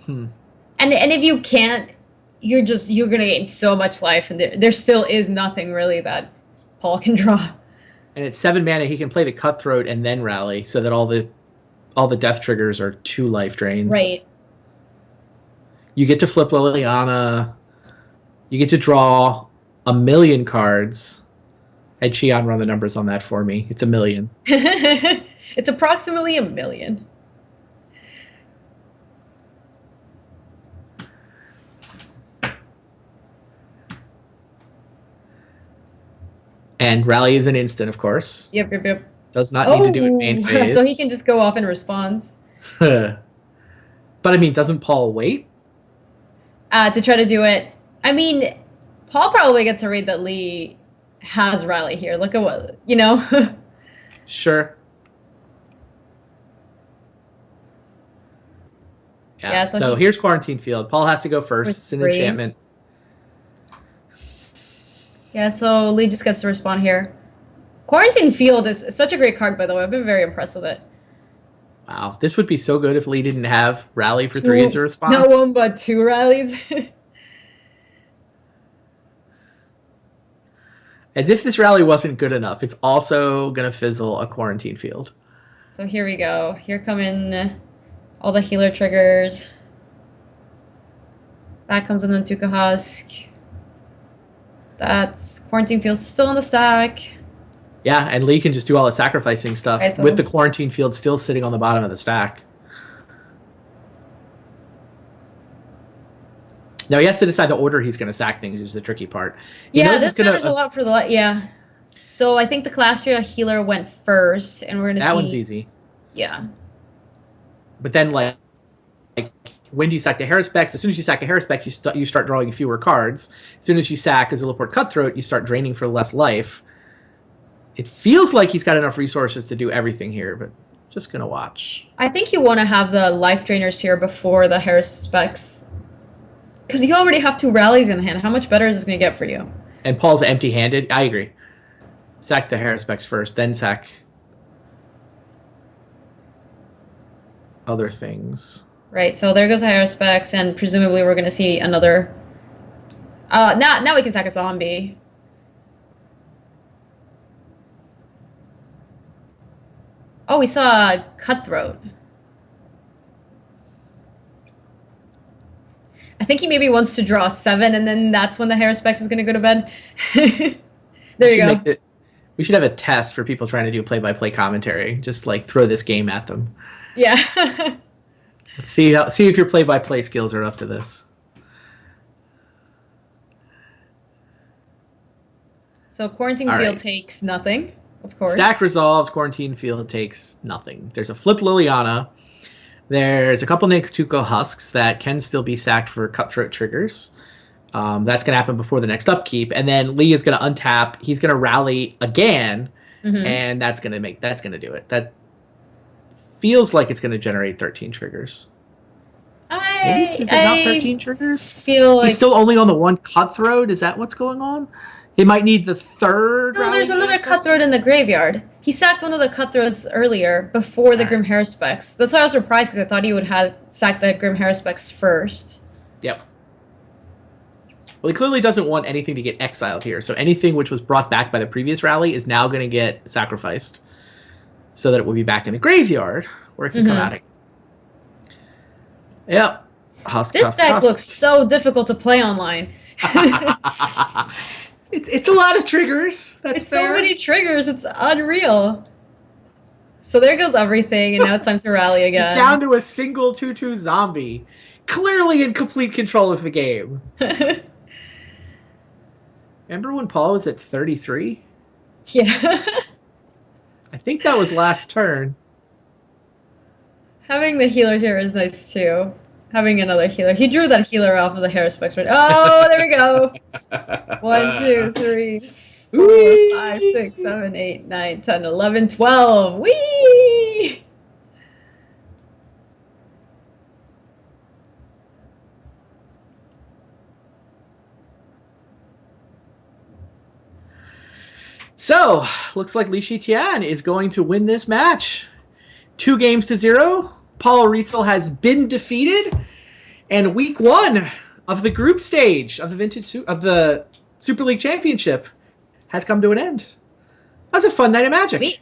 And if you can't, you're gonna gain so much life, and there still is nothing really that Paul can draw. And at 7 mana, he can play the Cutthroat and then rally, so that all the death triggers are 2 life drains. Right. You get to flip Liliana. You get to draw 1,000,000 cards. Had Xian run the numbers on that for me. It's 1,000,000. It's approximately 1,000,000. And rally is an instant, of course. Yep. Does not need to do it main phase. So he can just go off in response. But I mean, doesn't Paul wait? To try to do it. I mean, Paul probably gets a read that Lee has rally here. Look at what, you know? Sure. Yeah, so here's Quarantine Field. Paul has to go first. It's an enchantment. Yeah, so Lee just gets to respond here. Quarantine Field is such a great card, by the way. I've been very impressed with it. Wow, this would be so good if Lee didn't have rally for 3 as a response. Not one, but 2 rallies. As if this rally wasn't good enough, it's also going to fizzle a Quarantine Field. So here we go. Here come in all the healer triggers. Back comes in the Tuka Husk. That's Quarantine Field still on the stack. Yeah, and Lee can just do all the sacrificing stuff with the Quarantine Field still sitting on the bottom of the stack. Now he has to decide the order he's going to sack things is the tricky part. This matters a lot for the... Yeah. So I think the Calastria healer went first, and we're going to see... That one's easy. Yeah. But then, like when do you sack the Haruspex? As soon as you sack a Haruspex, you start drawing fewer cards. As soon as you sack a Zulaport Cutthroat, you start draining for less life. It feels like he's got enough resources to do everything here, but just going to watch. I think you want to have the life drainers here before the Haruspex. Because you already have 2 rallies in hand. How much better is this going to get for you? And Paul's empty-handed. I agree. Sack the Haruspex first, then sack other things. Right, so there goes the Haruspex, and presumably we're going to see another... now we can sack a zombie. Oh, we saw a Cutthroat. I think he maybe wants to draw 7, and then that's when the Haruspex is going to go to bed. There you go. We should have a test for people trying to do play-by-play commentary. Just, like, throw this game at them. Yeah. Let's see if your play-by-play skills are up to this. So Quarantine Field takes nothing, of course. Stack resolves, Quarantine Field takes nothing. There's a flip Liliana. There's a couple Natuko Husks that can still be sacked for Cutthroat triggers. That's going to happen before the next upkeep. And then Lee is going to untap. He's going to rally again, and that's going to do it. That feels like it's going to generate 13 triggers. Is it not 13 triggers? Feel like he's still only on the 1 Cutthroat. Is that what's going on? He might need the 3rd. No, there's another Cutthroat in the graveyard. He sacked one of the Cutthroats earlier before the Grim Haruspex. That's why I was surprised, because I thought he would have sacked the Grim Haruspex first. Yep. Well, he clearly doesn't want anything to get exiled here, so anything which was brought back by the previous rally is now going to get sacrificed so that it will be back in the graveyard where it can come out again. Yep. This deck looks so difficult to play online. It's a lot of triggers. That's fair. So many triggers. It's unreal. So there goes everything, and now it's time to rally again. It's down to a single 2/2 zombie. Clearly in complete control of the game. Remember when Paul was at 33? Yeah. I think that was last turn. Having the healer here is nice, too. Having another healer. He drew that healer off of the Haruspex, right? Oh, there we go. 1, 2, 3, 4, 5, 6, 7, 8, 9, 10, 11, 12. Whee! So, looks like Li Shitian is going to win this match. 2-0. Paul Rietzl has been defeated, and week 1 of the group stage of the Super League Championship has come to an end. That was a fun night of Magic. Sweet.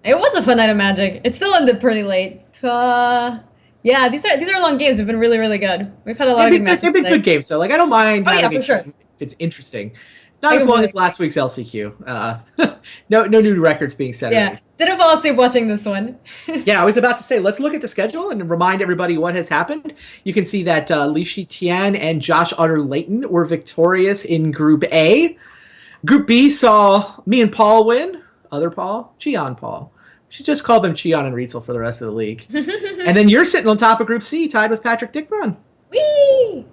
It was a fun night of Magic. It still ended pretty late. Yeah, these are long games. They've been really, really good. We've had a lot of good matches. They've been good games, though. Like, I don't mind having for sure. If it's interesting. Not as long as last week's LCQ. No new records being set. Yeah, didn't fall asleep watching this one. Yeah, I was about to say, let's look at the schedule and remind everybody what has happened. You can see that Li Shitian and Josh Utter-Layton were victorious in Group A. Group B saw me and Paul win. Other Paul, Cheon Paul. We should just call them Cheon and Rietzl for the rest of the league. And then you're sitting on top of Group C, tied with Patrick Dickman. Whee!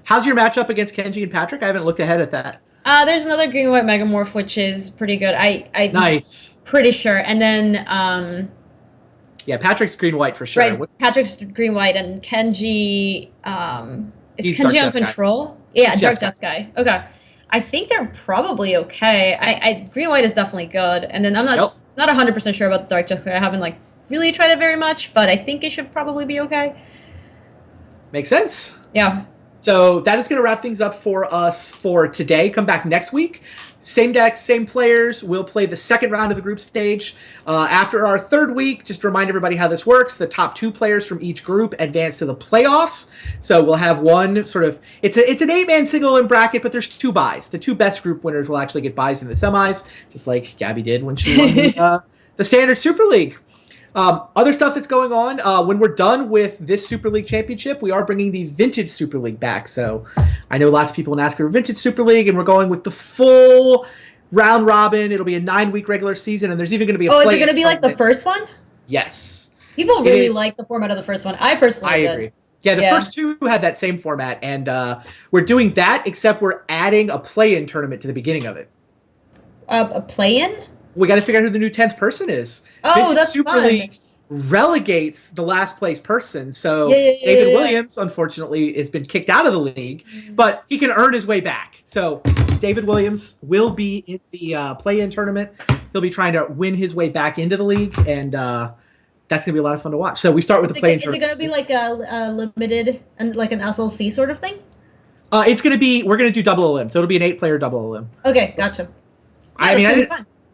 How's your matchup against Kenji and Patrick? I haven't looked ahead at that. There's another green and white Megamorph, which is pretty good. I'm Nice. pretty sure. And then Yeah, Patrick's green white for sure. right, Patrick's green white and Kenji is He's Dark Kenji on Dust guy. control? Yeah, He's Dark Dust Dust guy. Okay. I think they're probably okay. I green white is definitely good. And then I'm not 100% sure about the Dark Dust guy. I haven't like really tried it very much, but I think it should probably be okay. Makes sense. Yeah. So that is going to wrap things up for us for today. Come back next week. Same decks, same players. We'll play the second round of the group stage. After our third week, just to remind everybody how this works, the top 2 players from each group advance to the playoffs. So we'll have one sort of, it's an 8-man single in bracket, but there's 2 buys. The 2 best group winners will actually get buys in the semis, just like Gabby did when she won the Standard Super League. Other stuff that's going on, when we're done with this Super League championship, we are bringing the Vintage Super League back. So I know lots of people want to ask for Vintage Super League, and we're going with the full round robin. It'll be a 9-week regular season, and there's even going to be a is it going to be like the first one? Yes. People really like the format of the first one. I personally did. Agree. Yeah, the first 2 had that same format, and we're doing that, except we're adding a play-in tournament to the beginning of it. A play-in? We got to figure out who the new 10th person is. Oh, Vintage that's Super fun. League relegates the last place person. So Yeah. David Williams, unfortunately, has been kicked out of the league, but he can earn his way back. So David Williams will be in the play-in tournament. He'll be trying to win his way back into the league, and that's going to be a lot of fun to watch. So we start with the play-in tournament. Is it going to be like a limited, and like an SLC sort of thing? It's going to be, we're going to do double elim. So it'll be an 8-player double elim. Okay, gotcha. I mean,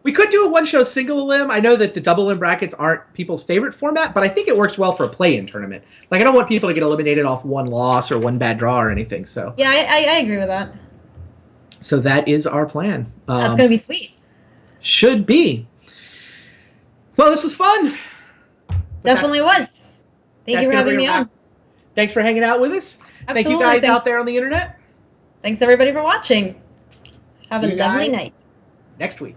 we could do a one-show single elim. I know that the double elim brackets aren't people's favorite format, but I think it works well for a play-in tournament. Like, I don't want people to get eliminated off one loss or one bad draw or anything. So yeah, I agree with that. So that is our plan. That's going to be sweet. Should be. Well, this was fun. Definitely was. Thank you for having me on. Thanks for hanging out with us. Absolutely. Thank you guys out there on the internet. Thanks everybody for watching. Have a lovely night. Next week.